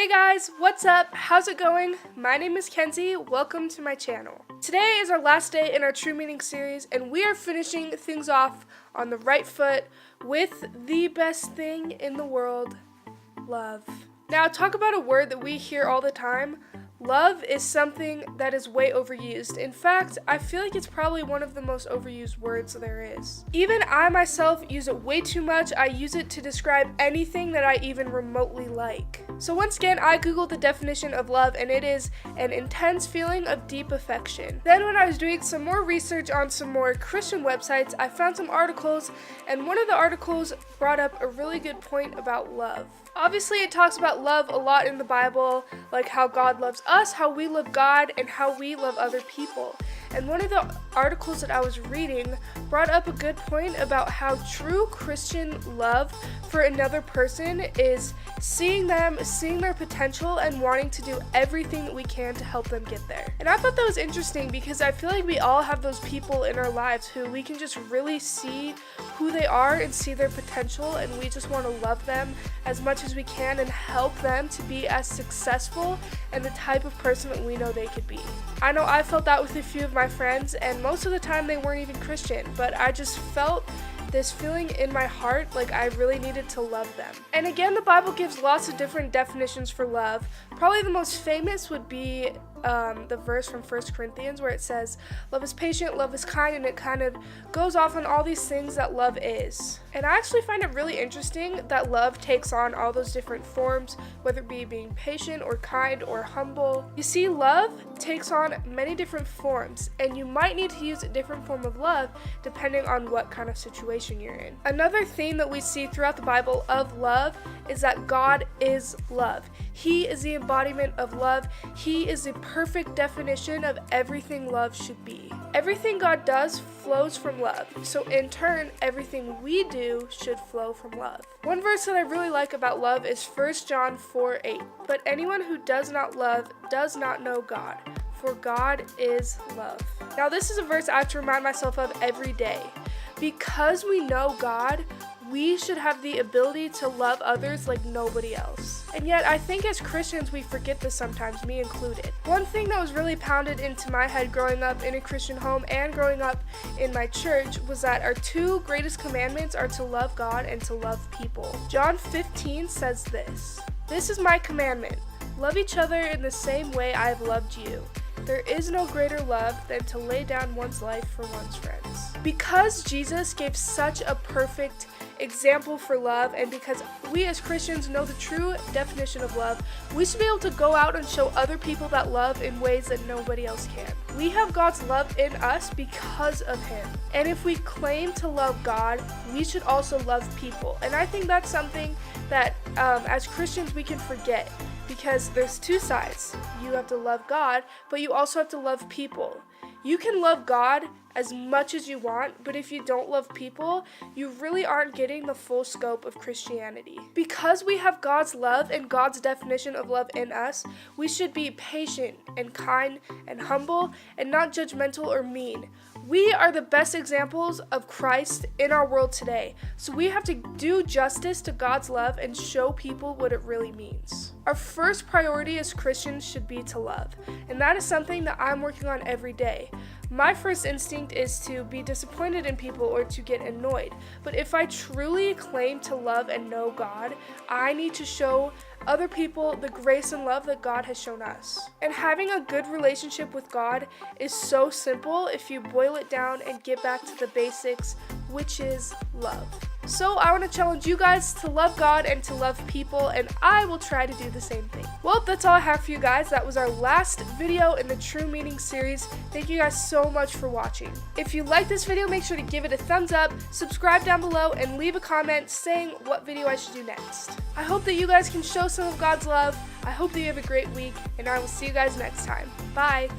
Hey guys, what's up? How's it going? My name is Kenzie. Welcome to my channel. Today is our last day in our True Meaning series, and we are finishing things off on the right foot with the best thing in the world, love. Now, talk about a word that we hear all the time. Love is something that is way overused. In fact, I feel like it's probably one of the most overused words there is. Even I myself use it way too much. I use it to describe anything that I even remotely like. So once again, I googled the definition of love, and it is an intense feeling of deep affection. Then when I was doing some more research on some more Christian websites, I found some articles, and one of the articles brought up a really good point about love. Obviously, it talks about love a lot in the Bible, like how God loves us, how we love God, and how we love other people. And one of the articles that I was reading brought up a good point about how true Christian love for another person is seeing them, seeing their potential, and wanting to do everything that we can to help them get there. And I thought that was interesting because I feel like we all have those people in our lives who we can just really see who they are and see their potential, and we just want to love them as much as we can and help them to be as successful and the type of person that we know they could be. I know I felt that with a few of my friends, and most of the time they weren't even Christian, but I just felt this feeling in my heart like I really needed to love them. And again, the Bible gives lots of different definitions for love. Probably the most famous would be the verse from 1 Corinthians where it says, love is patient, love is kind, and it kind of goes off on all these things that love is. And I actually find it really interesting that love takes on all those different forms, whether it be being patient or kind or humble. You see, love takes on many different forms, and you might need to use a different form of love depending on what kind of situation you're in. Another theme that we see throughout the Bible of love is that God is love. He is the embodiment of love. He is the perfect definition of everything love should be. Everything God does flows from love, so in turn, everything we do should flow from love. One verse that I really like about love is 1 John 4:8. But anyone who does not love does not know God, for God is love. Now, this is a verse I have to remind myself of every day. Because we know God, we should have the ability to love others like nobody else. And yet, I think as Christians, we forget this sometimes, me included. One thing that was really pounded into my head growing up in a Christian home and growing up in my church was that our two greatest commandments are to love God and to love people. John 15 says this, "This is my commandment, love each other in the same way I have loved you. There is no greater love than to lay down one's life for one's friends." Because Jesus gave such a perfect example for love, and because we as Christians know the true definition of love, we should be able to go out and show other people that love in ways that nobody else can. We have God's love in us because of Him. And if we claim to love God, we should also love people. And I think that's something that as Christians we can forget, because there's two sides. You have to love God, but you also have to love people. You can love God as much as you want, but if you don't love people, you really aren't getting the full scope of Christianity. Because we have God's love and God's definition of love in us, we should be patient and kind and humble and not judgmental or mean. We are the best examples of Christ in our world today, so we have to do justice to God's love and show people what it really means. Our first priority as Christians should be to love, and that is something that I'm working on every day. My first instinct is to be disappointed in people or to get annoyed, but if I truly claim to love and know God, I need to show other people the grace and love that God has shown us. And having a good relationship with God is so simple if you boil it down and get back to the basics, which is love. So I want to challenge you guys to love God and to love people, and I will try to do the same thing. Well, that's all I have for you guys. That was our last video in the True Meaning series. Thank you guys so much for watching. If you like this video, make sure to give it a thumbs up, subscribe down below, and leave a comment saying what video I should do next. I hope that you guys can show some of God's love. I hope that you have a great week, and I will see you guys next time. Bye!